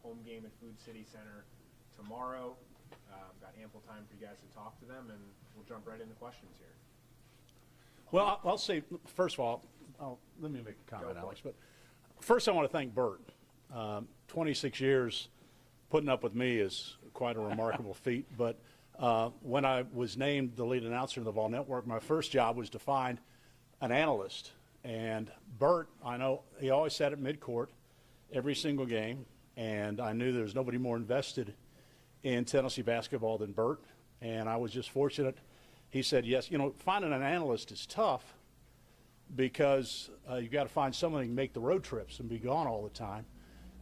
home game at Food City Center tomorrow. Got ample time for you guys to talk to them, and we'll jump right into questions here. Well, I'll say, first of all, let me make a comment, Alex. But first I want to thank Bert. 26 years putting up with me is quite a remarkable feat. But when I was named the lead announcer of the Vol Network, my first job was to find an analyst. And Bert, I know he always sat at midcourt every single game, and I knew there was nobody more invested in Tennessee basketball than Bert. And I was just fortunate. He said, yes, finding an analyst is tough because you've got to find someone who can make the road trips and be gone all the time.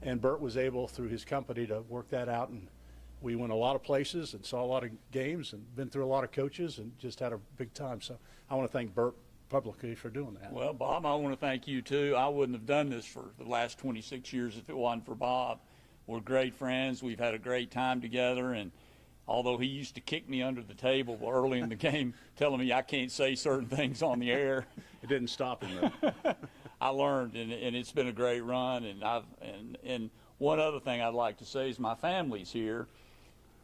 And Bert was able, through his company, to work that out. And we went a lot of places and saw a lot of games and been through a lot of coaches and just had a big time. So I want to thank Bert publicly for doing that. Well, Bob, I want to thank you, too. I wouldn't have done this for the last 26 years if it wasn't for Bob. We're great friends. We've had a great time together. And although he used to kick me under the table early in the game, telling me I can't say certain things on the air. It didn't stop him, though. I learned, and it's been a great run. And one other thing I'd like to say is my family's here,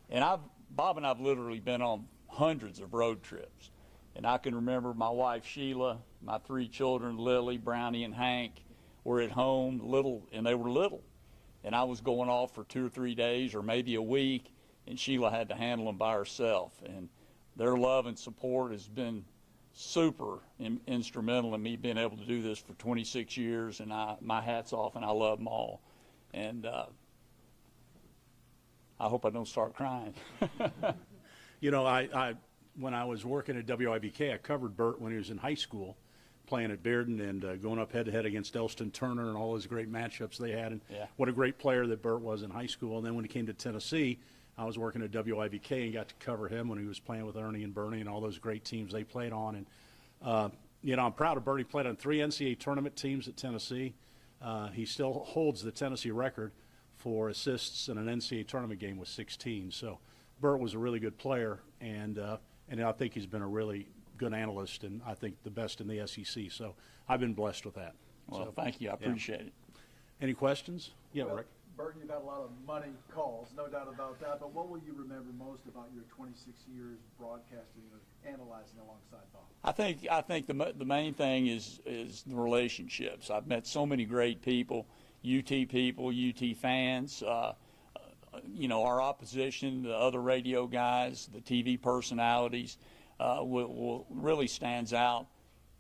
and Bob and I've literally been on hundreds of road trips. And I can remember my wife Sheila, my 3 children, Lily, Brownie, and Hank, were at home and they were little. And I was going off for 2 or 3 days or maybe a week, and Sheila had to handle them by herself. And their love and support has been super instrumental in me being able to do this for 26 years, and my hat's off, and I love them all. And I hope I don't start crying. When I was working at WIBK, I covered Bert when he was in high school, playing at Bearden and going up head-to-head against Elston Turner and all those great matchups they had. And what a great player that Bert was in high school. And then when he came to Tennessee, I was working at WIBK and got to cover him when he was playing with Ernie and Bernie and all those great teams they played on. And, I'm proud of Bert. He played on 3 NCAA tournament teams at Tennessee. He still holds the Tennessee record for assists in an NCAA tournament game with 16. So Bert was a really good player, and I think he's been a really good analyst, and I think the best in the SEC. So I've been blessed with that. Well, thank you. I appreciate it. Any questions? Yeah, well, Rick. Bert, you've had a lot of money calls, no doubt about that, but what will you remember most about your 26 years broadcasting or analyzing alongside Bob? I think the main thing is the relationships. I've met so many great people, UT fans, our opposition, the other radio guys, the TV personalities, will really stands out.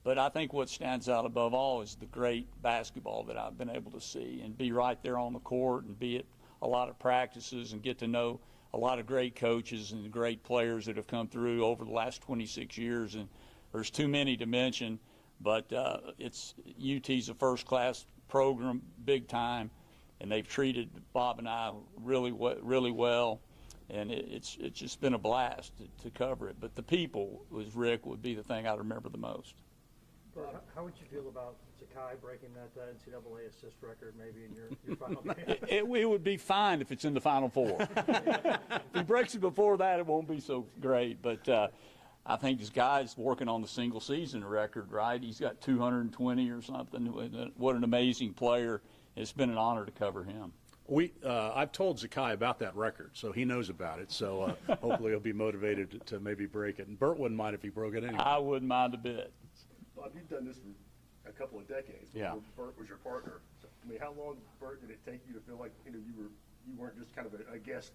But I think what stands out above all is the great basketball that I've been able to see and be right there on the court and be at a lot of practices and get to know a lot of great coaches and great players that have come through over the last 26 years. And there's too many to mention, but UT's a first-class program, big time, and they've treated Bob and I really well. And it's just been a blast to cover it. But the people, Rick, would be the thing I remember the most. Bert, how would you feel about Zakai breaking that NCAA assist record maybe in your final game? It would be fine if it's in the Final Four. If he breaks it before that, it won't be so great. But I think this guy's working on the single season record, right? He's got 220 or something. What an amazing player. It's been an honor to cover him. I've told Zakai about that record, so he knows about it. So hopefully he'll be motivated to maybe break it. And Bert wouldn't mind if he broke it anyway. I wouldn't mind a bit. Bob, you've done this for a couple of decades before Bert was your partner. So, I mean, how long, Bert, did it take you to feel like you weren't just kind of a guest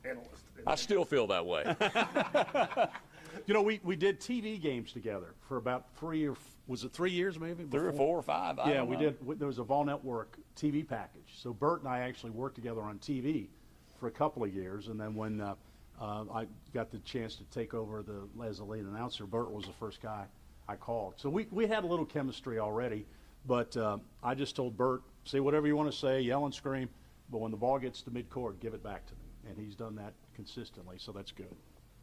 analyst? I still feel that way. We did TV games together for about 3 years maybe? 3 or 4 or 5. Yeah, we did. There was a Vol Network TV package. So Bert and I actually worked together on TV for a couple of years, and then when I got the chance to take over as the lead announcer, Bert was the first guy I called. So we had a little chemistry already, but I just told Bert, say whatever you want to say, yell and scream, but when the ball gets to midcourt, give it back to me. And he's done that consistently, so that's good.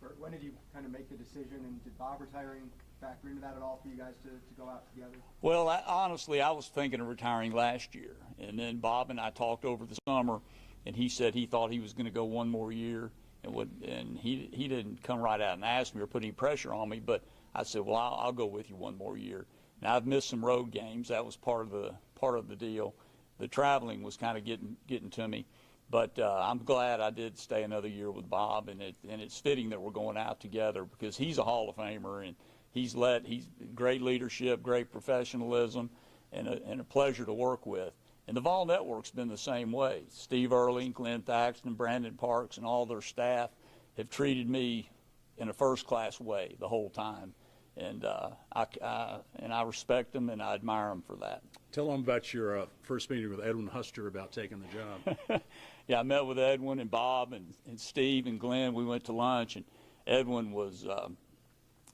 Bert, when did you kind of make the decision, and did Bob retiring factor into that at all for you guys to go out together? Well, honestly, I was thinking of retiring last year, and then Bob and I talked over the summer, and he said he thought he was going to go one more year, and he didn't come right out and ask me or put any pressure on me, but I said, well, I'll go with you one more year. Now, I've missed some road games. That was part of the deal, the traveling was kind of getting to me. But I'm glad I did stay another year with Bob, and it's fitting that we're going out together because he's a Hall of Famer, and he's great leadership, great professionalism, and a pleasure to work with. And the Vol Network's been the same way. Steve Erling, Glenn Thaxton, Brandon Parks, and all their staff have treated me in a first-class way the whole time. And I respect them, and I admire them for that. Tell them about your first meeting with Edwin Huster about taking the job. Yeah, I met with Edwin and Bob and Steve and Glenn. We went to lunch, and Edwin was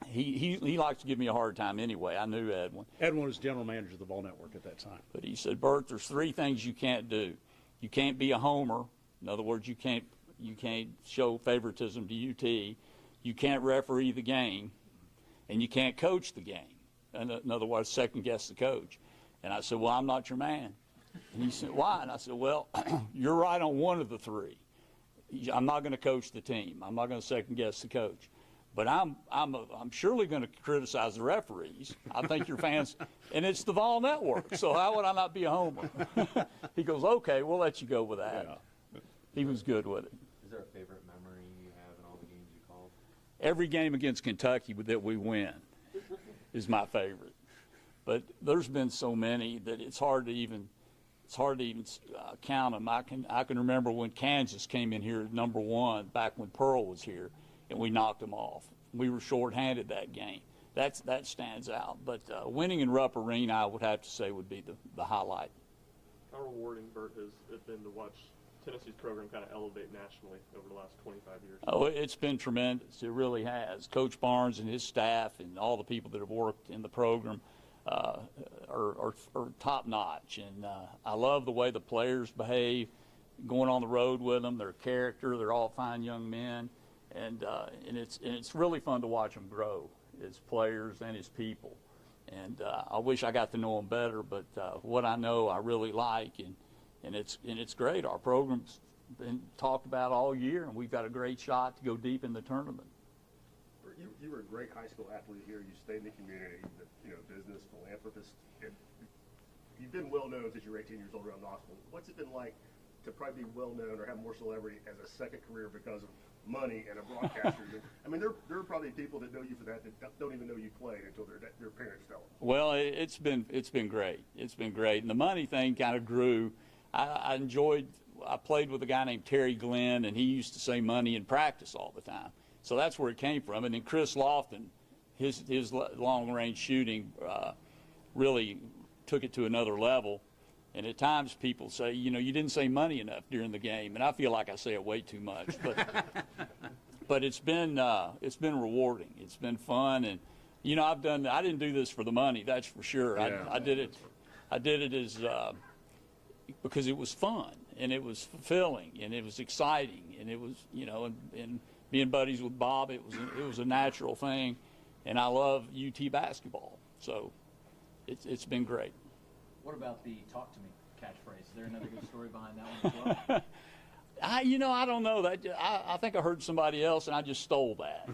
he likes to give me a hard time anyway. I knew Edwin. Edwin was general manager of the Vol Network at that time. But he said, Bert, there's 3 things you can't do. You can't be a homer. In other words, you can't show favoritism to UT. You can't referee the game, and you can't coach the game. In other words, second guess the coach. And I said, well, I'm not your man. And he said, why? And I said, well, you're right on one of the 3. I'm not going to coach the team. I'm not going to second guess the coach. But I'm surely going to criticize the referees. I think your fans, and it's the Vol Network, so how would I not be a homer? He goes, okay, we'll let you go with that. Yeah. He was good with it. Is there a favorite memory you have in all the games you called? Every game against Kentucky that we win is my favorite. But there's been so many that it's hard to even count them. I can remember when Kansas came in here at #1 back when Pearl was here, and we knocked them off. We were shorthanded that game. That stands out. But winning in Rupp Arena, I would have to say, would be the highlight. How rewarding, Bert, has it been to watch Tennessee's program kind of elevate nationally over the last 25 years? Oh, it's been tremendous. It really has. Coach Barnes and his staff and all the people that have worked in the program are top-notch. And I love the way the players behave, going on the road with them, their character. They're all fine young men. And it's really fun to watch them grow as players and as people. And I wish I got to know them better, but what I know I really like, and it's great. Our program's been talked about all year, and we've got a great shot to go deep in the tournament. You were a great high school athlete here. You stayed in the community, business, philanthropist. And you've been well known since you were 18 years old around Knoxville. What's it been like to probably be well known or have more celebrity as a second career because of money and a broadcaster? I mean, there are probably people that know you for that don't even know you played until their parents tell them. Well, it's been great. It's been great, and the money thing kind of grew. I played with a guy named Terry Glenn, and he used to say money in practice all the time. So that's where it came from. And then Chris Lofton, his long-range shooting really took it to another level. And at times people say, you didn't say money enough during the game, and I feel like I say it way too much. But it's been rewarding. It's been fun, and I didn't do this for the money, that's for sure. Yeah. I did it as because it was fun and it was fulfilling and it was exciting and it was and being buddies with Bob, it was a natural thing, and I love UT basketball, so it's been great. What about the "talk to me" catchphrase? Is there another good story behind that one as well? I don't know. I think I heard somebody else, and I just stole that,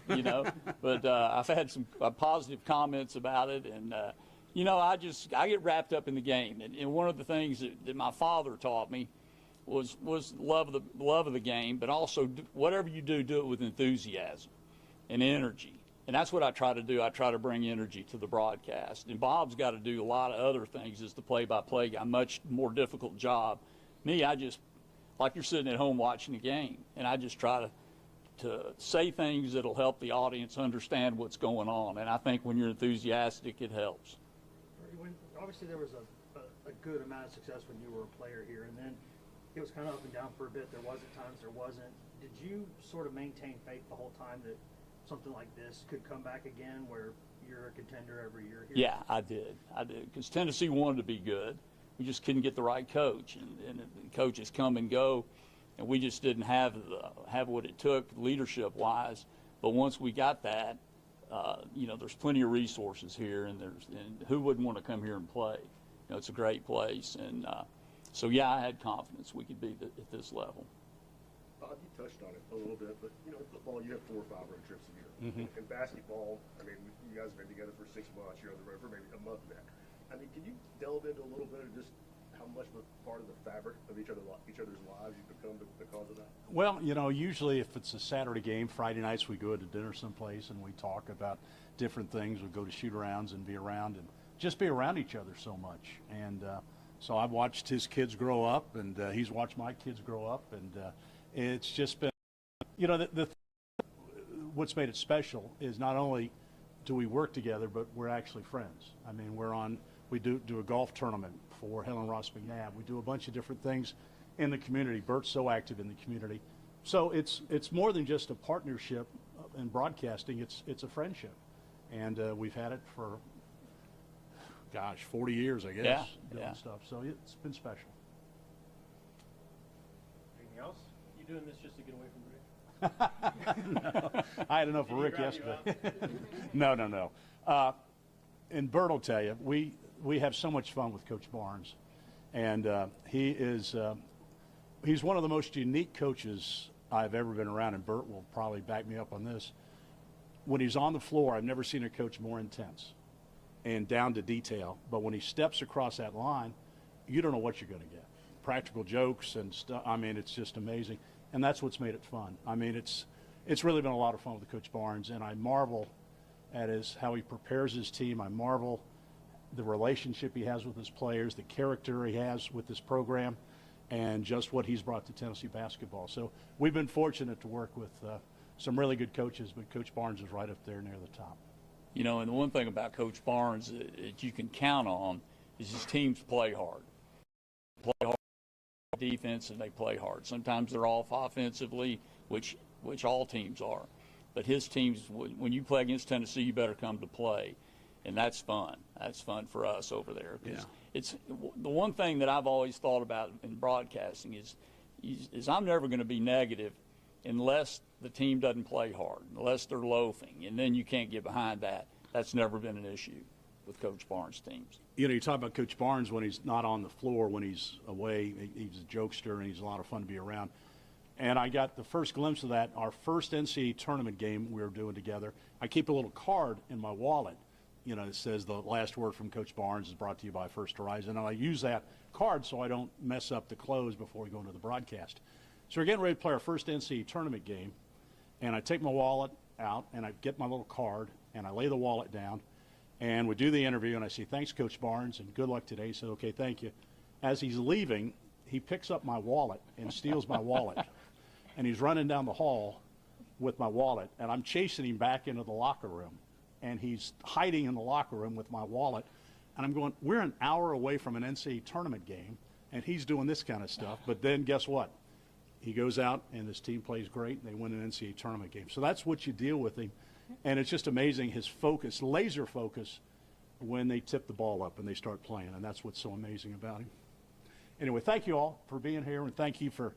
But I've had some positive comments about it, and, I get wrapped up in the game. And one of the things that my father taught me was love of the game, but also whatever you do it with enthusiasm and energy. And that's what I try to do. I try to bring energy to the broadcast. And Bob's got to do a lot of other things as the play-by-play guy, much more difficult job. Me, I just, like you're sitting at home watching a game, and I just try to say things that'll help the audience understand what's going on. And I think when you're enthusiastic, it helps. Obviously, there was a good amount of success when you were a player here, and then it was kind of up and down for a bit. There wasn't times there wasn't. Did you sort of maintain faith the whole time that something like this could come back again where you're a contender every year here? Yeah, I did, because Tennessee wanted to be good. We just couldn't get the right coach, and the coaches come and go, and we just didn't have what it took leadership-wise. But once we got that, there's plenty of resources here, and who wouldn't want to come here and play? It's a great place, and so yeah, I had confidence we could be at this level. Bob, you touched on it a little bit, but in football you have 4 or 5 road trips a year. In basketball, I mean, you guys have been together for 6 months. You're on the road for maybe a month now. I mean, can you delve into a little bit of just how much of a part of the fabric of each other's lives you've become because of that? Well, you know, usually if it's a Saturday game, Friday nights we go to dinner someplace and we talk about different things. We go to shoot-arounds and be around and just be around each other so much. And so I've watched his kids grow up, and he's watched my kids grow up, and it's just been, you know, what's made it special is not only do we work together, but we're actually friends. I mean, we do a golf tournament for Helen Ross McNabb. We do a bunch of different things in the community. Bert's so active in the community. So it's more than just a partnership in broadcasting. It's a friendship. And we've had it for, gosh, 40 years, I guess, doing stuff. So it's been special. Anything else? You doing this just to get away from Rick? No, I had enough of Rick yesterday. No. And Bert will tell you, we have so much fun with Coach Barnes. And he's one of the most unique coaches I've ever been around, and Bert will probably back me up on this. When he's on the floor, I've never seen a coach more intense and down to detail. But when he steps across that line, you don't know what you're going to get. Practical jokes and stuff. I mean, it's just amazing. And that's what's made it fun. I mean, it's really been a lot of fun with Coach Barnes, and I marvel at how he prepares his team. I marvel the relationship he has with his players, the character he has with this program, and just what he's brought to Tennessee basketball. So we've been fortunate to work with some really good coaches, but Coach Barnes is right up there near the top. You know, and the one thing about Coach Barnes that you can count on is his teams play hard. Play hard defense, and they play hard. Sometimes they're off offensively, which all teams are. But his teams, when you play against Tennessee, you better come to play. And that's fun. That's fun for us over there. It's the one thing that I've always thought about in broadcasting is I'm never going to be negative unless the team doesn't play hard, unless they're loafing, and then you can't get behind that. That's never been an issue with Coach Barnes' teams. You know, you talk about Coach Barnes when he's not on the floor, when he's away, he's a jokester, and he's a lot of fun to be around. And I got the first glimpse of that, our first NCAA tournament game we were doing together. I keep a little card in my wallet, you know, it says the last word from Coach Barnes is brought to you by First Horizon. And I use that card so I don't mess up the close before we go into the broadcast. So we're getting ready to play our first NCAA tournament game, and I take my wallet out, and I get my little card, and I lay the wallet down, and we do the interview, and I say, thanks, Coach Barnes, and good luck today. He said, okay, thank you. As he's leaving, he picks up my wallet and steals my wallet, and he's running down the hall with my wallet, and I'm chasing him back into the locker room, and he's hiding in the locker room with my wallet, and I'm going, we're an hour away from an NCAA tournament game, and he's doing this kind of stuff. But then guess what? He goes out, and his team plays great, and they win an NCAA tournament game. So that's what you deal with him, and it's just amazing his focus, laser focus, when they tip the ball up and they start playing, and that's what's so amazing about him. Anyway, thank you all for being here, and thank you for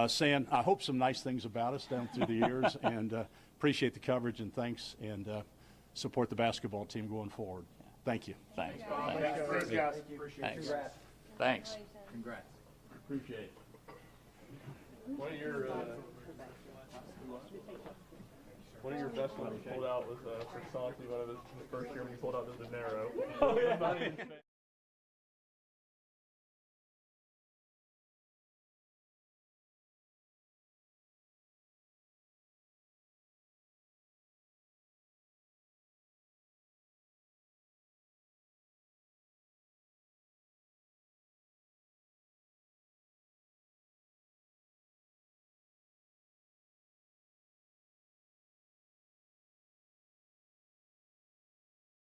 saying, I hope, some nice things about us down through the years, and appreciate the coverage, and thanks, and support the basketball team going forward. Thanks. Thanks. Thanks, guys. Thanks. Thanks. Congrats. Appreciate it. One of your best ones you pulled out was for Santi, one of his first year when you pulled out the dinero.